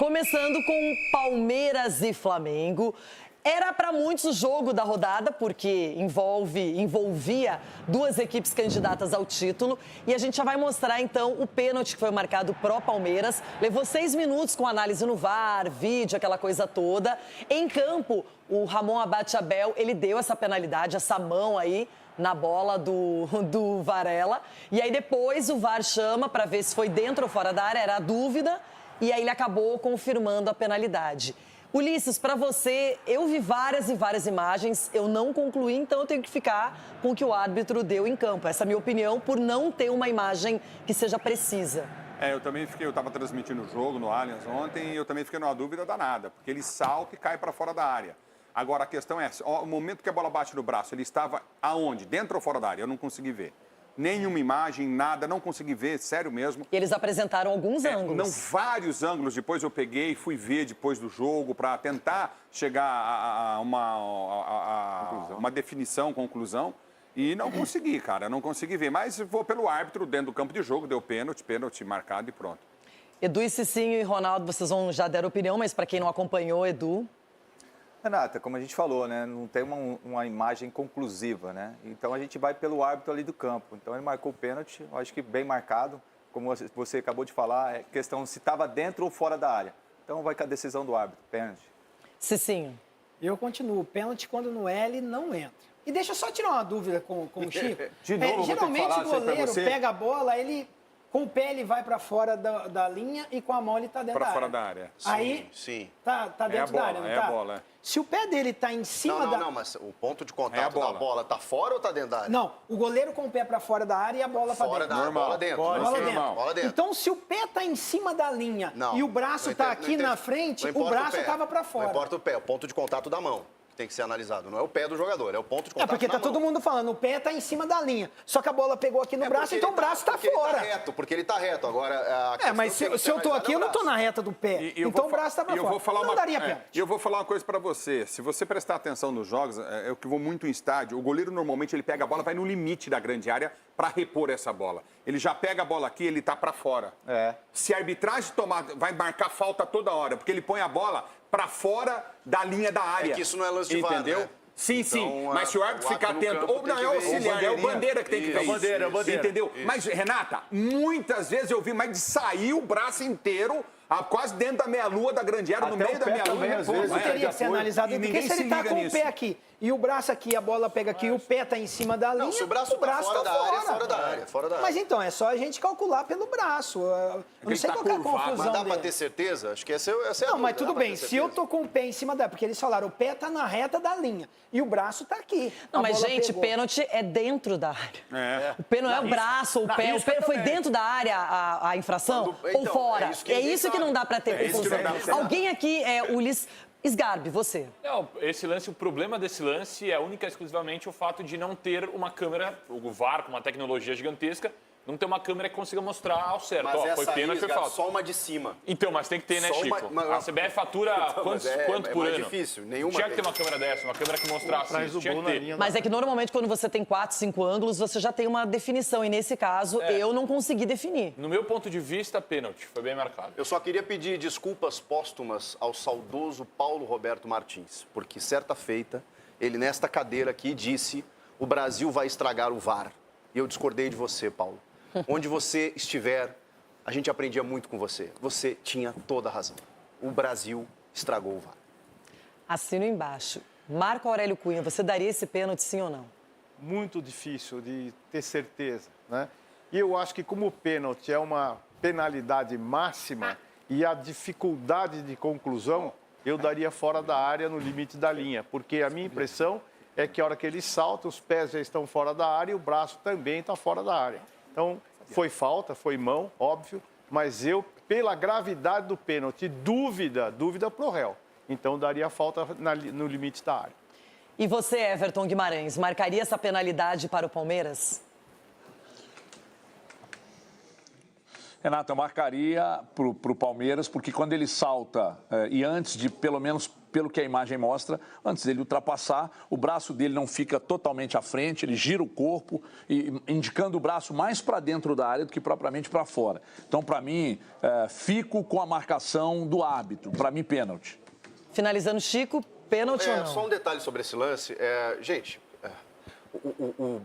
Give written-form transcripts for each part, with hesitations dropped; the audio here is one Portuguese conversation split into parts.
Começando com Palmeiras e Flamengo. Era para muitos o jogo da rodada, porque envolvia duas equipes candidatas ao título. E a gente já vai mostrar, então, o pênalti que foi marcado pro Palmeiras. Levou 6 minutos com análise no VAR, vídeo, aquela coisa toda. Em campo, o Ramon Abate Abel, ele deu essa penalidade, essa mão aí na bola do Varela. E aí depois o VAR chama para ver se foi dentro ou fora da área, era a dúvida. E aí ele acabou confirmando a penalidade. Ulisses, para você, eu vi várias e várias imagens, eu não concluí, então eu tenho que ficar com o que o árbitro deu em campo. Essa é a minha opinião, por não ter uma imagem que seja precisa. Eu também fiquei, eu estava transmitindo o jogo no Allianz ontem e eu também fiquei numa dúvida danada, porque ele salta e cai para fora da área. Agora, a questão é, o momento que a bola bate no braço, ele estava aonde? Dentro ou fora da área? Eu não consegui ver. Nenhuma imagem, nada, não consegui ver, sério mesmo. E eles apresentaram alguns ângulos. Não, vários ângulos. Depois eu peguei, fui ver depois do jogo para tentar chegar a uma definição, conclusão. E não consegui, cara, não consegui ver. Mas vou pelo árbitro dentro do campo de jogo, deu pênalti marcado e pronto. Edu e Cicinho e Ronaldo, vocês já deram opinião, mas para quem não acompanhou, Edu... Renata, como a gente falou, né, não tem uma imagem conclusiva, né? Então a gente vai pelo árbitro ali do campo. Então ele marcou o pênalti, eu acho que bem marcado, como você acabou de falar, é questão se estava dentro ou fora da área. Então vai com a decisão do árbitro, pênalti. Cicinho. Eu continuo, pênalti quando não é, ele não entra. E deixa eu só tirar uma dúvida com o Chico. De novo, geralmente vou ter que falar o goleiro você. pega a bola, ele com o pé ele vai para fora da linha e com a mão ele tá dentro da área. Para fora da área. Aí Sim. tá dentro da área, não tá? a bola. Se o pé dele tá em cima da... Não, mas o ponto de contato da bola tá fora ou tá dentro da área? Não, o goleiro com o pé para fora da área e a bola para Fora dentro. da área, bola dentro. Bola dentro. Então, se o pé tá em cima da linha e o braço tá aqui na frente, o braço tava para fora. Não importa o pé, o ponto de contato da mão que tem que ser analisado. Não é o pé do jogador, é o ponto de contato da mão. Porque tá todo mundo falando, o pé tá em cima da linha. Só que a bola pegou aqui no braço, então o braço tá fora. Porque ele tá reto. Agora, mas se eu tô aqui, eu não tô na reta do pé. Então o braço tá pra fora. Não daria pênalti. E eu vou falar uma coisa para você. Se você prestar atenção nos jogos, eu que vou muito em estádio, o goleiro normalmente ele pega a bola, vai no limite da grande área para repor essa bola. Ele já pega a bola aqui, ele tá para fora. Se a arbitragem vai marcar falta toda hora, porque ele põe a bola para fora da linha da área. É que isso não é lance de VAR, entendeu? né? Sim, então, sim, mas se o árbitro ficar atento, ou não é o auxiliar, é o bandeira que tem que ver isso. É o bandeira. Entendeu? Isso. Mas, Renata, muitas vezes eu vi, mas de sair o braço inteiro, quase dentro da meia-lua da grande área, no Até meio o da pé meia-lua. também, às vezes, Não teria que ser analisado, porque se ele tá com o pé aqui e o braço aqui, a bola pega aqui e o pé tá em cima da linha, Não, se o braço tá fora da área, é fora da área, fora da área. Mas então, é só a gente calcular pelo braço. Eu não sei qual é a confusão Mas dá pra dele. ter certeza? Acho que essa é a Não, dúvida, mas tudo dá pra bem, ter se eu certeza. tô com o pé em cima da... Porque eles falaram, o pé tá na reta da linha e o braço tá aqui. Não, A mas, bola gente, pegou. pênalti é dentro da área. O pé não é o braço ou o pé. O risca pé foi também. dentro da área a infração Quando- ou então, fora? é isso que É ninguém isso que sabe. não dá pra ter É isso que confusão. não dá pra ter. Alguém aqui, Ulisses Sgarbi, você. Não, esse lance, o problema desse lance é única e exclusivamente o fato de não ter uma câmera, o VAR com uma tecnologia gigantesca, não ter uma câmera que consiga mostrar ao certo. Mas Ó, essa foi pênalti, foi isca, falta. só uma de cima. Então, mas tem que ter, né, Só Chico? uma- A CBF fatura Então, quanto mas por mais ano? difícil, nenhuma Tinha que ter tem. uma câmera dessa, uma câmera que mostrasse isso. Tinha que ter. Mas é que normalmente quando você tem 4, 5 ângulos, você já tem uma definição. E nesse caso, eu não consegui definir. No meu ponto de vista, pênalti. Foi bem marcado. Eu só queria pedir desculpas póstumas ao saudoso Paulo Roberto Martins, porque certa feita, ele nesta cadeira aqui disse: o Brasil vai estragar o VAR. E eu discordei de você, Paulo. Onde você estiver, a gente aprendia muito com você. Você tinha toda a razão. O Brasil estragou o VAR. Assino embaixo. Marco Aurélio Cunha, você daria esse pênalti, sim ou não? Muito difícil de ter certeza, né? E eu acho que como o pênalti é uma penalidade máxima e a dificuldade de conclusão, eu daria fora da área no limite da linha, porque a minha impressão é que a hora que ele salta, os pés já estão fora da área e o braço também está fora da área. Então, foi falta, foi mão, óbvio, mas eu, pela gravidade do pênalti, dúvida pro réu. Então, daria falta no limite da área. E você, Everton Guimarães, marcaria essa penalidade para o Palmeiras? Renato, eu marcaria para o Palmeiras, porque quando ele salta, e antes de, pelo menos pelo que a imagem mostra, antes dele ultrapassar, o braço dele não fica totalmente à frente, ele gira o corpo, indicando o braço mais para dentro da área do que propriamente para fora. Então, para mim, fico com a marcação do árbitro. Para mim, pênalti. Finalizando, Chico, pênalti ou não? Só um detalhe sobre esse lance. Gente,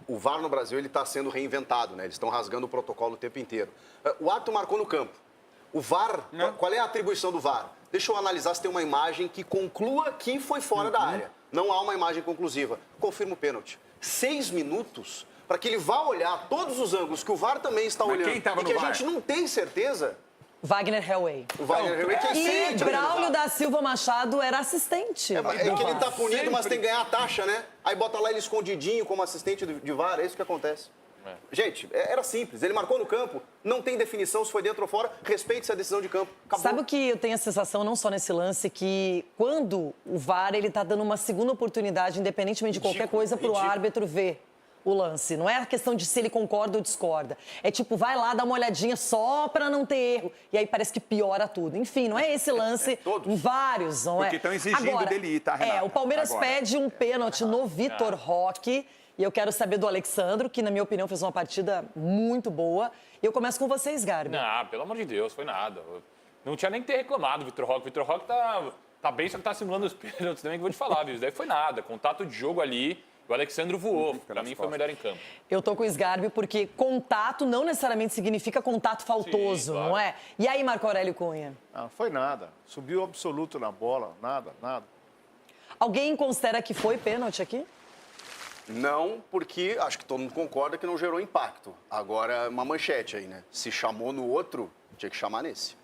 o VAR no Brasil está sendo reinventado, né? Eles estão rasgando o protocolo o tempo inteiro. O árbitro marcou no campo. O VAR, qual é a atribuição do VAR? Deixa eu analisar se tem uma imagem que conclua que foi fora da área. Não há uma imagem conclusiva. Confirma o pênalti. 6 minutos para que ele vá olhar todos os ângulos que o VAR também está olhando quem tava e que no a VAR? gente não tem certeza. Wagner Hellway. O Wagner Hellway que é E assistente, Braulio né? da Silva Machado era assistente. É que ele tá punido, mas tem que ganhar a taxa, né? Aí bota lá ele escondidinho como assistente de VAR, é isso que acontece. Gente, era simples. Ele marcou no campo, não tem definição se foi dentro ou fora, respeite-se a decisão de campo. Acabou. Sabe o que eu tenho a sensação, não só nesse lance, que quando o VAR ele tá dando uma segunda oportunidade, independentemente de qualquer coisa, pro árbitro ver o lance. Não é a questão de se ele concorda ou discorda. É tipo, vai lá, dá uma olhadinha só pra não ter erro. E aí parece que piora tudo. Enfim, não é esse lance em vários, não é? Porque estão exigindo dele ir, tá, Renato? o Palmeiras Agora. pede um pênalti no Vitor Roque. E eu quero saber do Alexandro, que, na minha opinião, fez uma partida muito boa. E eu começo com vocês, Garbi. Não, pelo amor de Deus, foi nada. Não tinha nem que ter reclamado do Vitor Roque. O Vitor Roque tá bem, só que tá simulando os pênaltis também, que eu vou te falar, viu? Isso daí foi nada. Contato de jogo ali, o Alexandro voou. Pra mim, foi o melhor em campo. Eu tô com o Sgarbi porque contato não necessariamente significa contato faltoso, Sim, claro. não é? E aí, Marco Aurélio Cunha? Não foi nada. Subiu absoluto na bola, nada. Alguém considera que foi pênalti aqui? Não, porque acho que todo mundo concorda que não gerou impacto. Agora, uma manchete aí, né? Se chamou no outro, tinha que chamar nesse.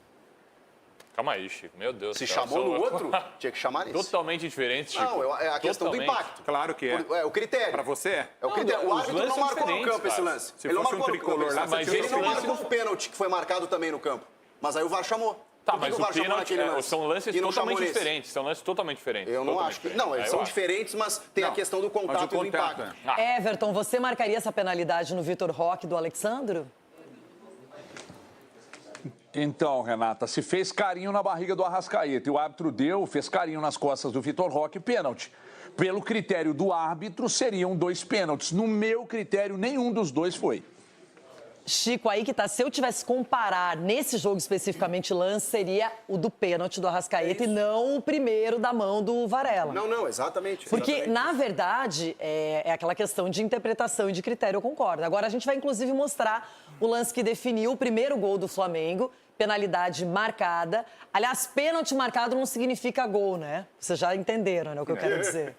Calma aí, Chico. Meu Deus. Se chamou no outro, tinha que chamar nesse. Totalmente diferente, Chico. Não, é a questão do impacto. Claro que é. É o critério. Pra você é. É o critério. O os árbitro lances não são marcou no diferentes, campo esse cara. lance. Se Ele não fosse um marcou no tricolor campo lá, esse você lance. tira Ele esse não lance. marcou o pênalti que foi marcado também no campo. Mas aí o VAR chamou. Tá, Por que mas que o VAR chamou pênalti naquele lance são lances e não chamou totalmente nesse? diferentes. São lances totalmente diferentes. Eu não totalmente acho que... diferentes. Não, eles Aí são eu acho. diferentes, mas tem a Não, questão do mas o contato e do contato, impacto. Everton, você marcaria essa penalidade no Vitor Roque do Alexandro? Então, Renata, se fez carinho na barriga do Arrascaeta e o árbitro fez carinho nas costas do Vitor Roque, pênalti. Pelo critério do árbitro, seriam 2 pênaltis. No meu critério, nenhum dos 2 foi. Chico, aí que tá, se eu tivesse que comparar nesse jogo especificamente lance, seria o do pênalti do Arrascaeta e não o primeiro da mão do Varela. Não, exatamente. Porque, exatamente. na verdade, é aquela questão de interpretação e de critério, eu concordo. Agora, a gente vai, inclusive, mostrar o lance que definiu o primeiro gol do Flamengo, penalidade marcada. Aliás, pênalti marcado não significa gol, né? Vocês já entenderam, né, o que eu quero dizer.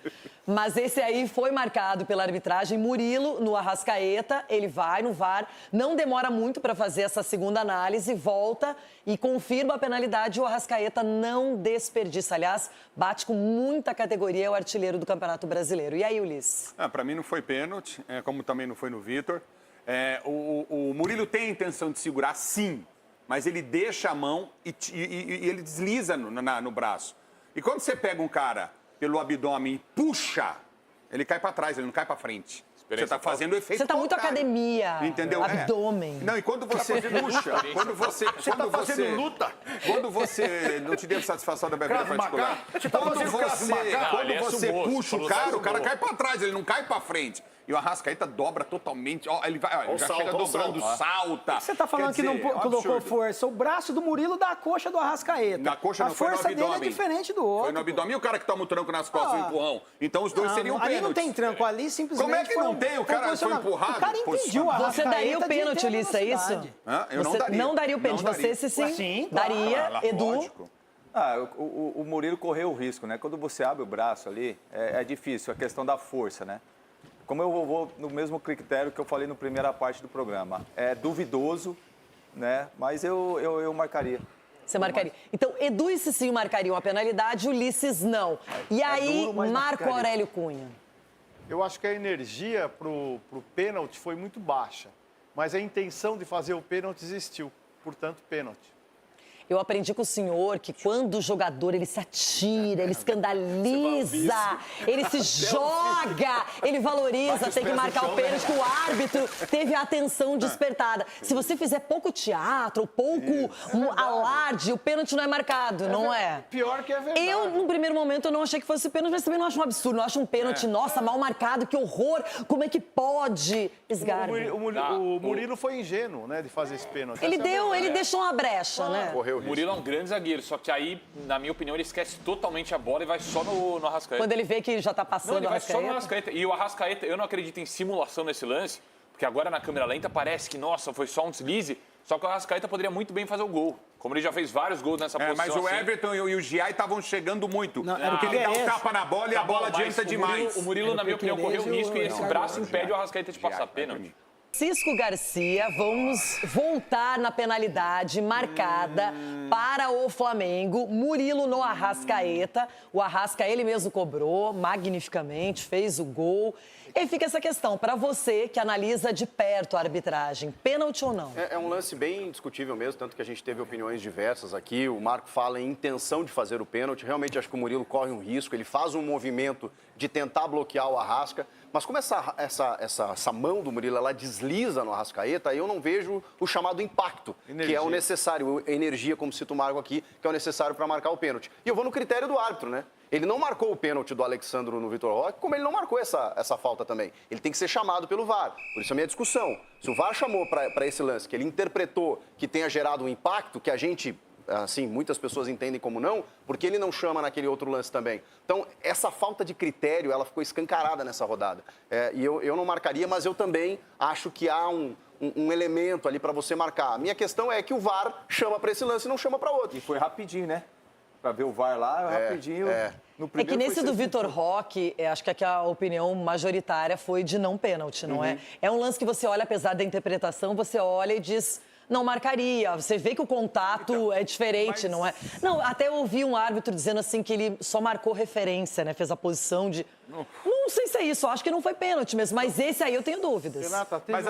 Mas esse aí foi marcado pela arbitragem. Murilo, no Arrascaeta, ele vai no VAR, não demora muito para fazer essa segunda análise, volta e confirma a penalidade. O Arrascaeta não desperdiça. Aliás, bate com muita categoria, é o artilheiro do Campeonato Brasileiro. E aí, Ulisses? Para mim não foi pênalti, como também não foi no Vitor. O Murilo tem a intenção de segurar, sim, mas ele deixa a mão e ele desliza no braço. E quando você pega um cara pelo abdômen e puxa, ele cai para trás, ele não cai para frente. Você está fazendo o efeito Você está muito contrário. academia, entendeu? abdômen. Não, e quando você puxa, quando você tá fazendo luta? Quando você não te deu satisfação da minha vida Krav particular. Maga? Você tá fazendo Krav Maga? Quando ali é você sumô, puxa o você falou cara sumô. cai para trás, ele não cai para frente. E o Arrascaeta dobra totalmente. Ó, ele vai, ele já salto, chega ó o dobrando, salto. salta. Você tá falando Quer que não dizer, é um colocou absurdo. força. O braço do Murilo dá a coxa do Arrascaeta. Na coxa não a foi no força abdômen. dele é diferente do outro. Foi no abdômen. E o cara que toma o tranco nas costas, o empurrão. Então os dois seriam ali pênaltis. não tem tranco, ali simplesmente Como é que foi não um- tem? O cara foi posicionamento. empurrado, O cara impediu o posicionado. Você daria o Arrascaeta de pênalti, ter Ulisses, é isso? velocidade. Eu Você não daria. o pênalti, Não você daria. se sim, Sim, claro. daria, Edu. Lógico. O Murilo correu o risco, né? Quando você abre o braço ali, é difícil, a questão da força, né? Como eu vou no mesmo critério que eu falei na primeira parte do programa, é duvidoso, né? Mas eu marcaria. Você marcaria. Então, Edu e Cicinho marcariam a penalidade, Ulisses não. E aí, duro, mas Marco marcaria. Aurélio Cunha. Eu acho que a energia pro pênalti foi muito baixa. Mas a intenção de fazer o pênalti existiu. Portanto, pênalti. Eu aprendi com o senhor que quando o jogador ele se atira, ele escandaliza, ele se joga, ele valoriza, tem que marcar o pênalti, que o árbitro teve a atenção despertada. Se você fizer pouco teatro, ou pouco alarde, o pênalti não é marcado, não é? Pior que é verdade. Eu, no primeiro momento, eu não achei que fosse pênalti, mas também não acho um absurdo, não acho um pênalti, nossa, mal marcado, que horror, como é que pode? Esgarbe. O Murilo foi ingênuo, né, de fazer esse pênalti. Ele deixou uma brecha, né? O Murilo é um grande zagueiro, só que aí, na minha opinião, ele esquece totalmente a bola e vai só no Arrascaeta. Quando ele vê que já tá passando não, ele o vai só no Arrascaeta. Arrascaeta. E o Arrascaeta, eu não acredito em simulação nesse lance, porque agora na câmera lenta parece que, nossa, foi só um deslize, só que o Arrascaeta poderia muito bem fazer o gol. Como ele já fez vários gols nessa posição. Mas o assim. Everton e o Giai estavam chegando muito. Porque porque ele dá um tapa na bola e a bola adianta demais. O Murilo, na minha opinião, correu risco e esse braço impede o Arrascaeta de passar pênalti. Francisco Garcia, vamos voltar na penalidade marcada para o Flamengo. Murilo no Arrascaeta. O Arrasca ele mesmo cobrou magnificamente, fez o gol. E aí fica essa questão, para você que analisa de perto a arbitragem, pênalti ou não? É um lance bem discutível mesmo, tanto que a gente teve opiniões diversas aqui. O Marco fala em intenção de fazer o pênalti. Realmente acho que o Murilo corre um risco, ele faz um movimento de tentar bloquear o Arrasca. Mas como essa mão do Murilo, ela desliza no Arrascaeta, eu não vejo o chamado impacto, que é o necessário, energia, como cita o Marco aqui, que é o necessário para marcar o pênalti. E eu vou no critério do árbitro, né? Ele não marcou o pênalti do Alexandro no Vitor Roque, como ele não marcou essa falta também. Ele tem que ser chamado pelo VAR. Por isso a minha discussão. Se o VAR chamou para esse lance, que ele interpretou que tenha gerado um impacto, que a gente, assim, muitas pessoas entendem como não, porque ele não chama naquele outro lance também. Então, essa falta de critério, ela ficou escancarada nessa rodada. E eu não marcaria, mas eu também acho que há um elemento ali para você marcar. A minha questão é que o VAR chama para esse lance e não chama para outro. E foi rapidinho, né? Para ver o VAR lá, rapidinho. No É que nesse do Vitor Roque, acho que aqui a opinião majoritária foi de não pênalti, não é? É um lance que você olha, apesar da interpretação, você olha e diz... Não marcaria. Você vê que o contato é diferente, não é? Não, até eu ouvi um árbitro dizendo assim que ele só marcou referência, né? Fez a posição de... Não sei se é isso, acho que não foi pênalti mesmo, mas esse aí eu tenho dúvidas. Renata, Mas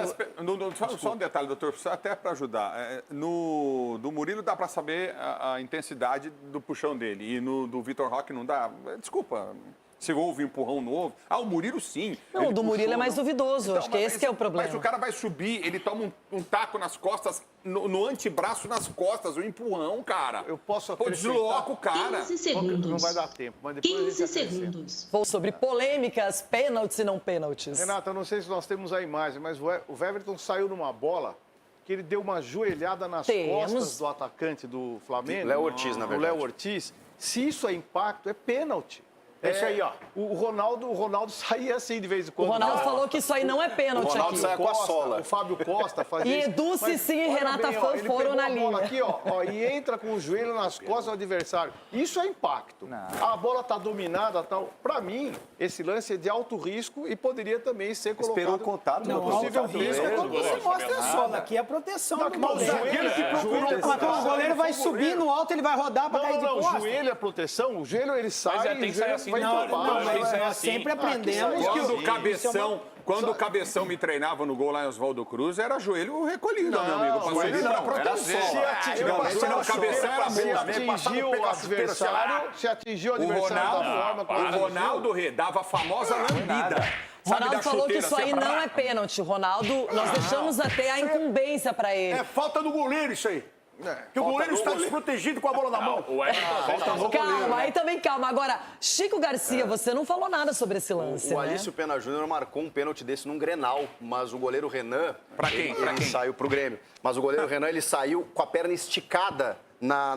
só um detalhe, doutor, até para ajudar. Do Murilo dá para saber a intensidade do puxão dele. E do Vitor Roque não dá. Desculpa. Se houve um empurrão novo. O Murilo sim. Não, o do Murilo é mais duvidoso. Então, acho que esse que é o problema. Mas o cara vai subir, ele toma um taco nas costas, no antebraço nas costas, um empurrão, cara. Eu posso desloca o cara. 15 segundos. Não vai dar tempo, mas depois 15 segundos. Vou sobre polêmicas, pênaltis e não pênaltis. Renata, eu não sei se nós temos a imagem, mas o Everton saiu numa bola que ele deu uma joelhada nas costas do atacante do Flamengo. Léo Ortiz, na verdade. O Léo Ortiz. Se isso é impacto, é pênalti. É isso aí, ó. O Ronaldo saía assim de vez em quando. O Ronaldo falou que isso aí não é pênalti aqui. O Ronaldo saia com a sola. O Fábio Costa fazia E Edu, Cicinho e Renata Fã foram na linha. Bola aqui, ó, e entra com o joelho nas costas do adversário. Isso é impacto. A bola tá dominada, tal. Para mim, esse lance é de alto risco e poderia também ser colocado. Esperou o contato. Não, possível risco é quando você mostra a sola. Aqui é a proteção do goleiro. O goleiro vai subir no alto, ele vai rodar para cair de costas. O joelho é proteção. O joelho, ele sai. Mas tem que sair assim. Nós sempre aprendemos que Quando o Cabeção me treinava no gol lá em Oswaldo Cruz, era joelho recolhido, meu amigo. Pra subir pra proteger. Senão o Cabeção era se atingiu o adversário da forma O Ronaldo dava a famosa lambida. Ronaldo falou que isso aí não é pênalti. Ronaldo, nós deixamos até a incumbência para ele. É falta do goleiro isso aí. Que o goleiro está desprotegido com a bola na mão. Calma, aí também calma. Agora, Chico Garcia, você não falou nada sobre esse lance, O Alício Pena Júnior marcou um pênalti desse num Grenal, mas o goleiro Renan... Pra quem? Ele saiu pro Grêmio. Mas o goleiro Renan, ele saiu com a perna esticada na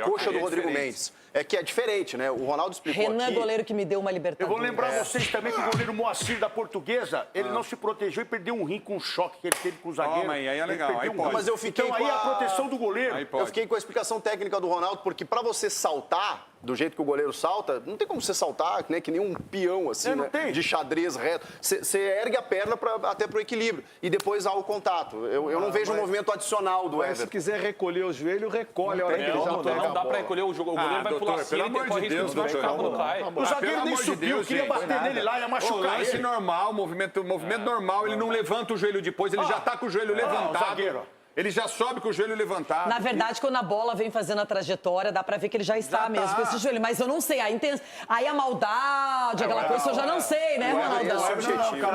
coxa do Rodrigo Mendes. É que é diferente, né? O Ronaldo explicou Renan aqui... goleiro que me deu uma Eu Libertadores. vou lembrar vocês também que o goleiro Moacir da Portuguesa, ele não se protegeu e perdeu um rim com um choque que ele teve com o zagueiro. Aí é legal, Ele aí perdeu um pode. rim. Mas eu fiquei Então aí com a proteção do goleiro. Aí pode. Eu fiquei com a explicação técnica do Ronaldo, porque para você saltar do jeito que o goleiro salta, não tem como você saltar, né, que nem um peão, assim, não né, tem. de xadrez reto. Você ergue a perna até pro equilíbrio e depois há o contato. Eu não vejo um movimento adicional do Mas se Everton. quiser recolher o joelho, recolhe a hora que ele já pega Não dá para recolher o jogo. O goleiro vai pular assim, ele corre risco de machucar quando cai. O zagueiro nem subiu, queria bater nele lá, ia O machucar lance ele. normal, movimento normal, ele não levanta o joelho depois, ele já tá com o joelho levantado. Zagueiro. Ele já sobe com o joelho levantado. Na verdade, quando a bola vem fazendo a trajetória, dá pra ver que ele já está mesmo com esse joelho. Mas eu não sei, aí a maldade, aquela coisa, eu já não sei, né, Ronaldão?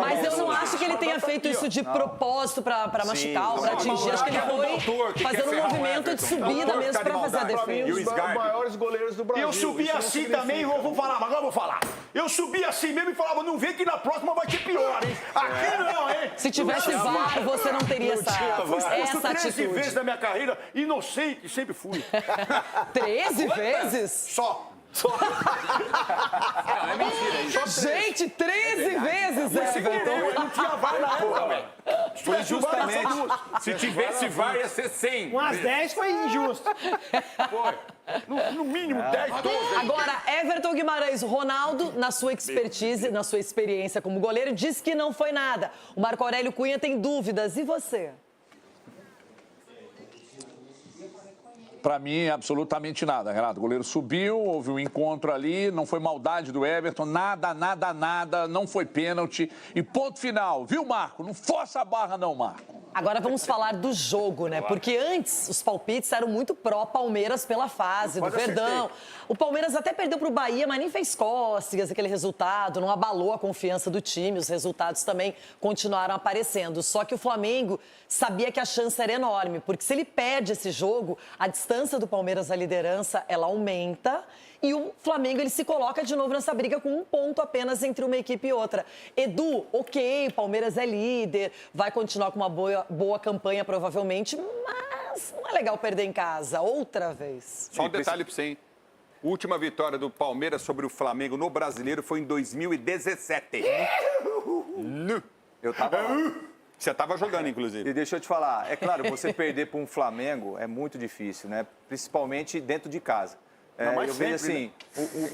Mas eu não acho que ele tenha feito isso de propósito pra machucar ou pra atingir. Acho que ele foi fazendo um movimento de subida mesmo pra fazer a defesa. Os maiores goleiros do Brasil. Eu subi assim também, vou falar, mas agora eu vou falar. Eu subi assim mesmo e falava, não vem que na próxima vai ser pior, hein? Aqui não, hein? Se tivesse VAR, você não teria essa atitude. 13 vezes na minha carreira, inocente, sempre fui. 13 vezes? Só. Não, é mentira isso. Gente, 13 vezes, Everton. Não tinha VAR na época. Foi justamente... Se tivesse VAR, ia ser 100. Umas 10 foi injusto. No mínimo 10, 12. Agora, Everton Guimarães, Ronaldo, na sua expertise, na sua experiência como goleiro, disse que não foi nada. O Marco Aurélio Cunha tem dúvidas. E você? Para mim, absolutamente nada, Renato. O goleiro subiu, houve um encontro ali, não foi maldade do Everton, nada, não foi pênalti. E ponto final, viu, Marco? Não força a barra não, Marco. Agora vamos falar do jogo, né? Porque antes os palpites eram muito pró-Palmeiras pela fase do Verdão. O Palmeiras até perdeu para o Bahia, mas nem fez cócegas aquele resultado, não abalou a confiança do time, os resultados também continuaram aparecendo. Só que o Flamengo sabia que a chance era enorme, porque se ele perde esse jogo, a distância do Palmeiras à liderança, ela aumenta. E o Flamengo, ele se coloca de novo nessa briga com um ponto apenas entre uma equipe e outra. Edu, ok, o Palmeiras é líder, vai continuar com uma boa campanha provavelmente, mas não é legal perder em casa outra vez. Só um detalhe pra você, hein? Última vitória do Palmeiras sobre o Flamengo no Brasileiro foi em 2017. Eu tava lá. Você estava jogando, inclusive. E deixa eu te falar, é claro, você perder para um Flamengo é muito difícil, né? Principalmente dentro de casa. Eu vejo assim,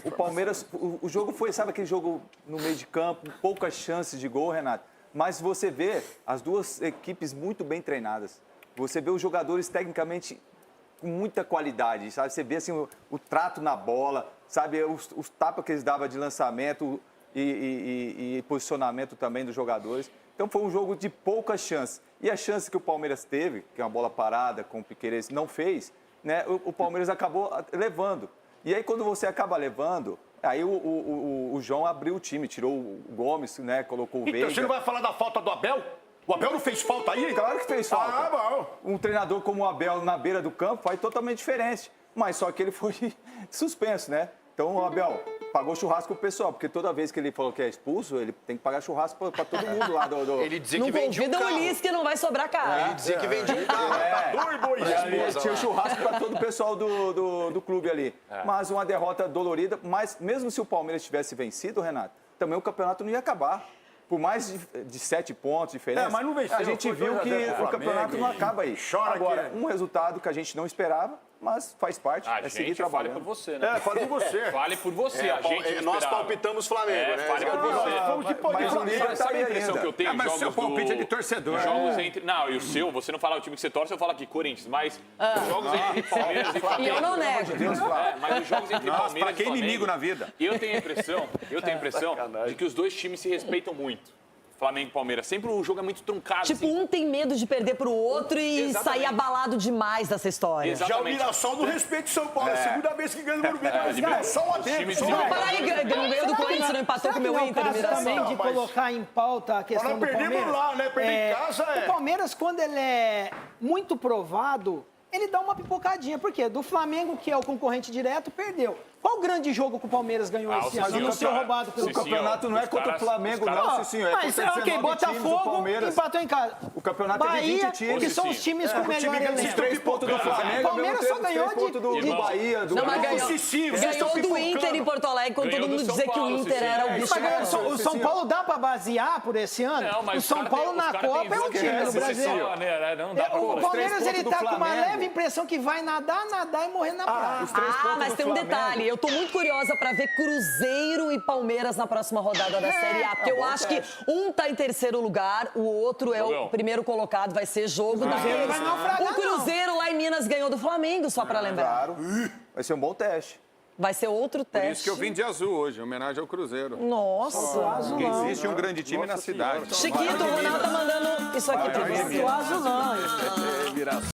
o Palmeiras, o jogo foi, sabe aquele jogo no meio de campo, poucas chances de gol, Renato? Mas você vê as duas equipes muito bem treinadas. Você vê os jogadores tecnicamente com muita qualidade, sabe? Você vê assim, o trato na bola, sabe? Os tapas que eles davam de lançamento e posicionamento também dos jogadores. Então foi um jogo de poucas chances. E a chance que o Palmeiras teve, que é uma bola parada com o Piquerez, não fez, né, o Palmeiras acabou levando. E aí, quando você acaba levando, aí o João abriu o time, tirou o Gomes, né, colocou o Veiga. Então, você não vai falar da falta do Abel? O Abel não fez falta aí? Claro que fez falta. Ah, bom. Um treinador como o Abel na beira do campo faz totalmente diferente. Mas só que ele foi suspenso, né? Então, o Abel pagou churrasco pro pessoal, porque toda vez que ele falou que é expulso, ele tem que pagar churrasco pra todo mundo lá do... Ele dizia Não que vendia um convida o carro. Ulisses que não vai sobrar cara. Ele dizia que vendia um carro. Dois bois. Ele tinha churrasco para todo o pessoal do clube ali. Mas uma derrota dolorida. Mas mesmo se o Palmeiras tivesse vencido, Renato, também o campeonato não ia acabar. Por mais de 7 pontos de diferença, mas não venceu, a gente foi viu 2 a 0 que pro o campeonato Flamengo, não acaba aí. chora Agora, aqui. um resultado que a gente não esperava, mas faz parte, A é seguir gente fale trabalhando. por você, né? Fala com você. Fale por você, a gente não Nós esperava. palpitamos Flamengo, né? Fale por você. Vamos que pode Mas o nível tá Sabe aí a impressão ainda. que eu tenho? Mas o seu Jogos palpite é de torcedor. Jogos entre... Não, e o seu, você não fala o time que você torce, eu falo aqui, Corinthians. Mas os jogos entre Palmeiras e E Flamengo... eu não nego. Mas os jogos entre Nossa, Palmeiras pra que e Flamengo... inimigo na vida? Eu tenho a impressão de que os dois times se respeitam muito. Flamengo e Palmeiras. Sempre o jogo é muito truncado. Tipo, assim. um tem medo de perder pro outro e Exatamente. sair abalado demais dessa história. Exato. Já o Mirassol não respeita o São Paulo. É a segunda vez que ganha no Morumbi. Mas só lá dentro. times Só de lá Não, dentro. peraí, não ganhou do Corinthians, não empatou com o meu Será que Inter, não é o o caso também Mirassol. de colocar em pauta a questão Nós do perdemos Palmeiras? lá, né? Perder em casa O Palmeiras, quando ele é muito provado, ele dá uma pipocadinha. Por quê? Do Flamengo, que é o concorrente direto, perdeu. Qual o grande jogo que o Palmeiras ganhou esse ano? Cicinho, Não ser cara. roubado pelo O campeonato não é contra o Flamengo, não, Cicinho. É Mas, contra ok, 19 times do Botafogo Palmeiras. empatou em casa. O campeonato é de Bahia, 20 times. que são os times com o O melhor time ganha elenco. os 3 pontos do Flamengo. O Palmeiras só ganhou de... do Irmão. Bahia, do Não, mas Grêmio. ganhou do Inter em Porto Alegre, quando Ganhou todo do mundo São dizia que o Paulo, Inter Cicinho. era o bicho. Mas o São Paulo dá pra basear por esse ano? Não, mas O São cara Paulo tem- na os cara Copa tem é um jogo time que no é Brasil. só, né? Não dá pra O colocar. Palmeiras, pontos ele do tá com uma Flamengo. leve impressão que vai nadar e morrer na praia. Ah, mas tem um detalhe. Eu tô muito curiosa pra ver Cruzeiro e Palmeiras na próxima rodada da Série A. Porque eu acho que um tá em terceiro lugar, o outro é o Jogão. primeiro colocado, vai ser jogo da Cruzeiro vai naufragar, O Cruzeiro lá em Minas ganhou do Flamengo, só pra lembrar. Claro. Vai ser um bom teste. Vai ser outro Por teste. isso que eu vim de azul hoje, em homenagem ao Cruzeiro. Nossa. Porque existe um grande time na cidade. Chiquito, o Ronaldo tá mandando isso aqui pra você. O azulão.